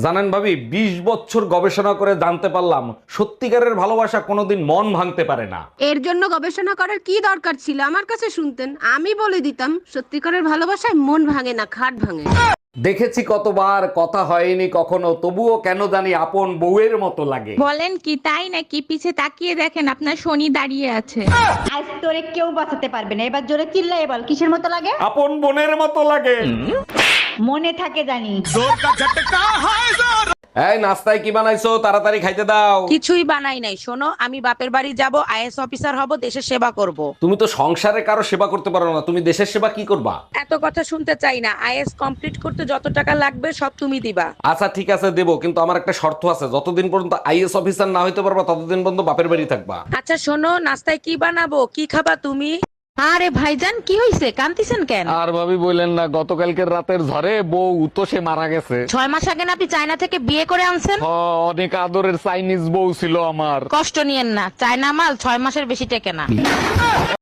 জানেন ভাবি, 20 বছর গবেষণা করে জানতে পারলাম সত্যিকারের ভালোবাসা কোনোদিন মন ভাঙতে পারে না। এর জন্য গবেষণা করার কি দরকার ছিল? আমার কাছে শুনতেন, আমি বলে দিতাম সত্যিকারের ভালোবাসায় মন ভাঙে না, খাট ভাঙে। দেখেছি কতবার, কথা হয়নি কখনো, তবুও কেন জানি আপন বউয়ের মতো লাগে। বলেন কি তাই নাকি? পিছে তাকিয়ে দেখেন আপনার শনি দাঁড়িয়ে আছে। আজ তোরে কেউ বাঁচাতে পারবে না। এবার জোরে চিল্লাই বল, কিসের মতো লাগে? আপন বোনের মতো লাগে। মনে থাকে জানি। এই নাস্তায় কি বানাইছো? তাড়াতাড়ি খাইতে দাও। কিছুই বানাই নাই। শোনো, আমি বাপের বাড়ি যাব, আইএস অফিসার হব, দেশের সেবা করব। তুমি তো সংসারে কারো সেবা করতে পারো না, তুমি দেশের সেবা কি করবা? এত কথা শুনতে চাই না। আইএস কমপ্লিট করতে যত টাকা লাগবে সব তুমি দিবা। আচ্ছা ঠিক আছে দেবো, কিন্তু আমার একটা শর্ত আছে, যতদিন পর্যন্ত আইএস অফিসার না হইতে পারবা ততদিন পর্যন্ত বাপের বাড়ি থাকবা। আচ্ছা শোনো, নাস্তায় কি বানাবো, কি খাবা তুমি? আরে ভাইজান, কি হইছে? কান্তিছেন কেন? আর ভাবি বললেন না, গতকালকের রাতের ঝড়ে বউ তো সে মারা গেছে। 6 মাস আগে না আপনি চায়না থেকে বিয়ে করে আনছেন? অনেক আদরের চাইনিজ বউ ছিল আমার। কষ্ট নিয়েন না, চায়না মাল 6 মাসের বেশি টেকে না।